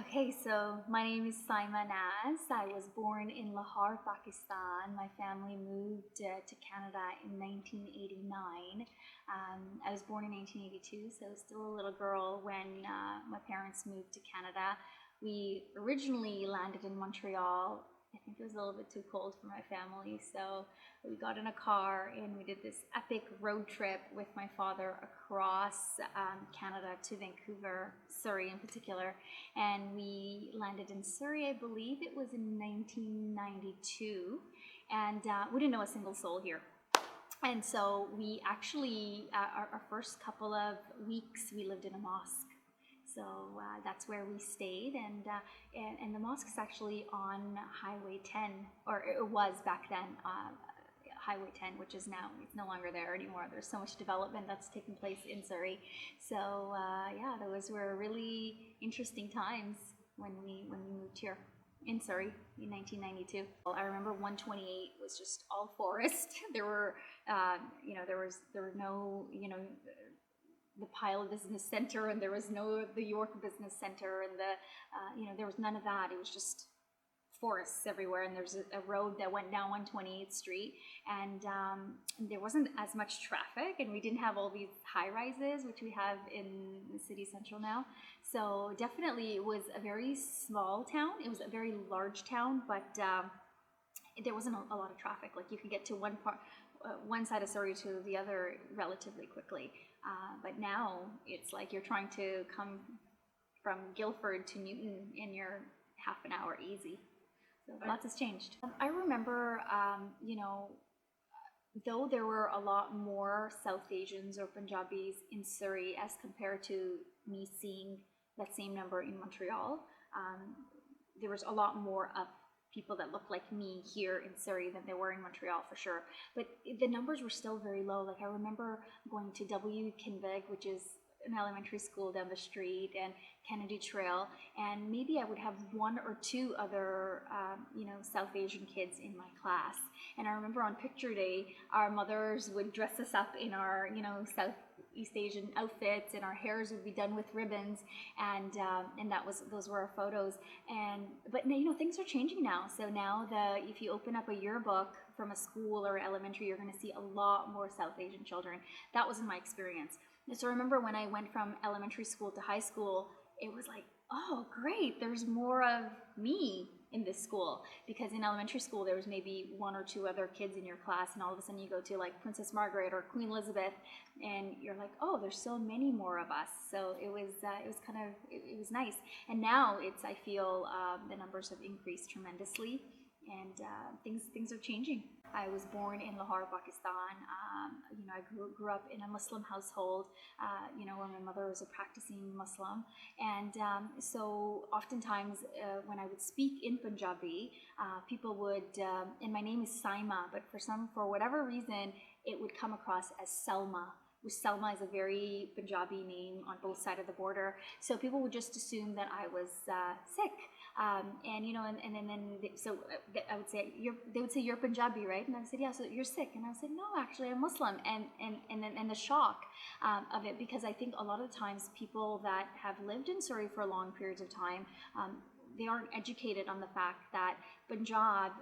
Okay, so my name is Saima Naz. I was born in Lahore, Pakistan. My family moved to Canada in 1989. I was born in 1982, so I was still a little girl when my parents moved to Canada. We originally landed in Montreal. I think it was a little bit too cold for my family, so we got in a car and we did this epic road trip with my father across Canada to Vancouver, Surrey in particular. And we landed in Surrey, I believe it was in 1992, and we didn't know a single soul here. And so we actually, our first couple of weeks, we lived in a mosque. So that's where we stayed, and the mosque is actually on Highway 10, or it was back then. Highway 10, which is now, it's no longer there anymore. There's so much development that's taken place in Surrey. So yeah, those were really interesting times when we moved here in Surrey in 1992. Well, I remember 128 was just all forest. There were, there were no, the Pyle Business Center, and there was no the York Business Center, and there was none of that. It was just forests everywhere, and there's a road that went down 128th Street, and there wasn't as much traffic, and we didn't have all these high rises, which we have in the city central now. So definitely it was a very small town. It was a very large town, but there wasn't a lot of traffic. Like you could get to one side of Surrey to the other relatively quickly. But now it's like you're trying to come from Guildford to Newton in your half an hour easy. So lots has changed. I remember, though there were a lot more South Asians or Punjabis in Surrey as compared to me seeing that same number in Montreal, there was a lot more of people that looked like me here in Surrey than there were in Montreal for sure. But the numbers were still very low. Like I remember going to W. Kinvig, which is an elementary school down the street, and Kennedy Trail, and maybe I would have one or two other, South Asian kids in my class. And I remember on picture day, our mothers would dress us up in our, Southeast Asian outfits, and our hairs would be done with ribbons, and those were our photos. But things are changing now. So now if you open up a yearbook from a school or elementary, you're going to see a lot more South Asian children. That wasn't my experience. So I remember when I went from elementary school to high school, it was like, oh, great, there's more of me in this school. Because in elementary school, there was maybe one or two other kids in your class, and all of a sudden you go to like Princess Margaret or Queen Elizabeth, and you're like, oh, there's so many more of us. So it was nice. And now I feel the numbers have increased tremendously, and things are changing. I was born in Lahore, Pakistan. I grew up in a Muslim household, where my mother was a practicing Muslim. And so oftentimes when I would speak in Punjabi, people would, and my name is Saima, but for whatever reason, it would come across as Selma, which Selma is a very Punjabi name on both sides of the border. So people would just assume that I was sick. I would say, they would say, you're Punjabi, right? And I said, yeah, so you're sick. And I said, no, actually I'm Muslim. And the shock of it, because I think a lot of the times people that have lived in Surrey for long periods of time, they aren't educated on the fact that Punjab,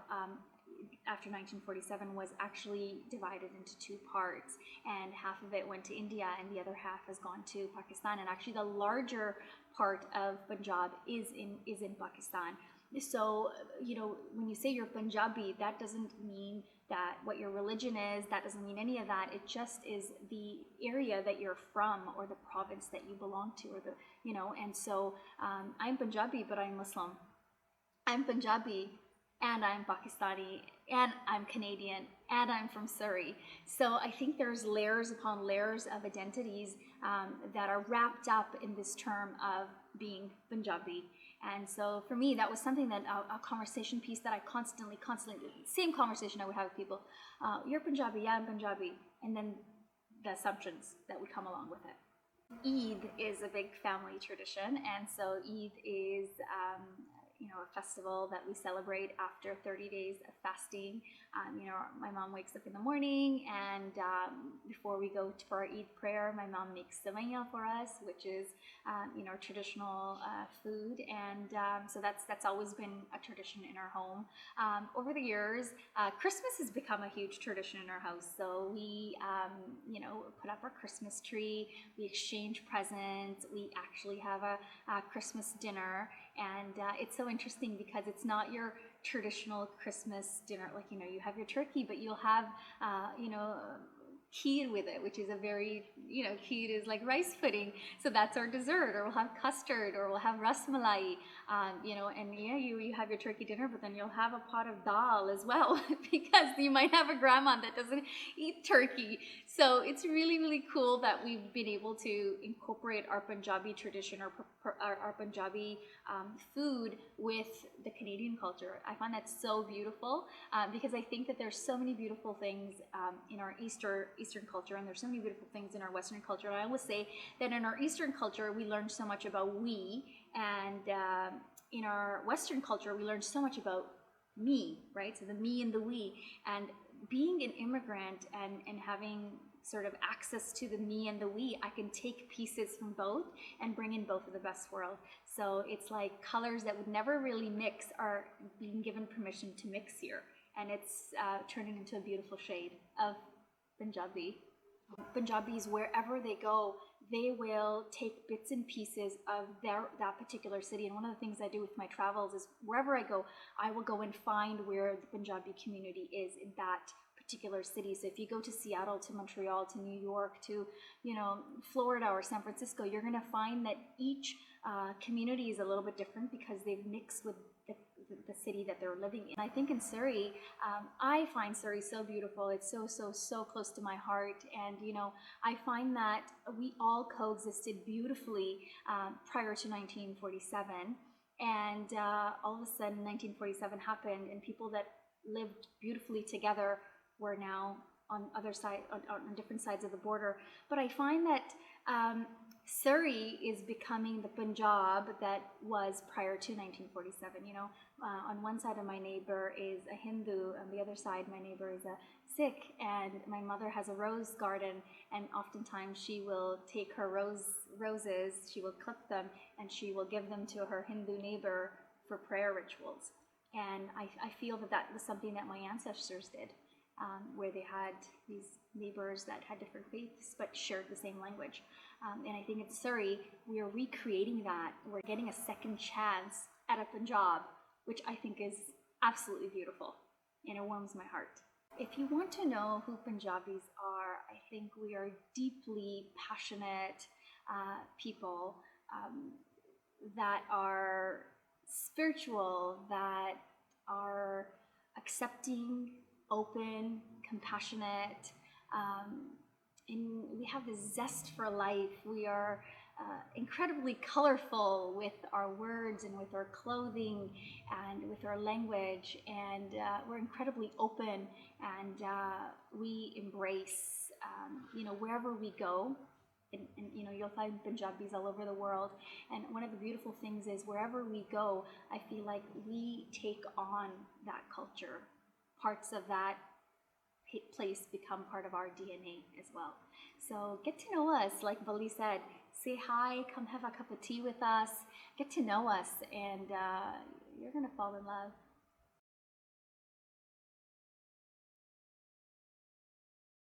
after 1947, was actually divided into two parts, and half of it went to India and the other half has gone to Pakistan, and actually the larger part of Punjab is in Pakistan. So when you say you're Punjabi, that doesn't mean that what your religion is, that doesn't mean any of that. It just is the area that you're from, or the province that you belong to, or and so I'm Punjabi, but I'm Muslim. I'm Punjabi, and I'm Pakistani, and I'm Canadian, and I'm from Surrey. So I think there's layers upon layers of identities that are wrapped up in this term of being Punjabi. And so for me, that was something that a conversation piece that I constantly, same conversation I would have with people. You're Punjabi, yeah, I'm Punjabi. And then the assumptions that would come along with it. Eid is a big family tradition, and so Eid is a festival that we celebrate after 30 days of fasting. My mom wakes up in the morning, and before we go for our Eid prayer, my mom makes Saima for us, which is traditional food, and so that's always been a tradition in our home. Over the years, Christmas has become a huge tradition in our house. So we put up our Christmas tree, we exchange presents, we actually have a Christmas dinner, and it's so interesting because it's not your traditional Christmas dinner. Like, you have your turkey, but you'll have kheer with it, which is a very, kheer is like rice pudding, so that's our dessert. Or we'll have custard, or we'll have ras malai, and you have your turkey dinner, but then you'll have a pot of dal as well because you might have a grandma that doesn't eat turkey. So it's really, really cool that we've been able to incorporate our Punjabi tradition, or our Punjabi food with the Canadian culture. I find that so beautiful because I think that there's so many beautiful things in our Eastern culture, and there's so many beautiful things in our Western culture. And I always say that in our Eastern culture, we learn so much about we, and in our Western culture, we learn so much about me, right? So the me and the we. And being an immigrant and having sort of access to the me and the we, I can take pieces from both and bring in both of the best world. So it's like colors that would never really mix are being given permission to mix here. And it's turning into a beautiful shade of Punjabi. Punjabis, wherever they go, they will take bits and pieces of that particular city. And one of the things I do with my travels is wherever I go, I will go and find where the Punjabi community is in that particular city. So if you go to Seattle, to Montreal, to New York, to Florida or San Francisco, you're going to find that each community is a little bit different because they've mixed with the city that they're living in. I think in Surrey, I find Surrey so beautiful. It's so close to my heart, and I find that we all coexisted beautifully prior to 1947, and all of a sudden 1947 happened, and people that lived beautifully together were now on different sides of the border. But I find that Surrey is becoming the Punjab that was prior to 1947. On one side of my neighbor is a Hindu, on the other side my neighbor is a Sikh, and my mother has a rose garden, and oftentimes she will take her roses, she will clip them, and she will give them to her Hindu neighbor for prayer rituals. And I feel that was something that my ancestors did, where they had these neighbors that had different faiths but shared the same language. And I think in Surrey, we are recreating that. We're getting a second chance at a Punjab, which I think is absolutely beautiful, and it warms my heart. If you want to know who Punjabis are, I think we are deeply passionate people that are spiritual, that are accepting, open, compassionate, and we have this zest for life. We are incredibly colorful with our words and with our clothing and with our language, and we're incredibly open, and we embrace, wherever we go. And you'll find Punjabis all over the world. And one of the beautiful things is wherever we go, I feel like we take on that culture. Parts of that place become part of our DNA as well. So get to know us, like Bali said. Say hi, come have a cup of tea with us, get to know us, and you're going to fall in love.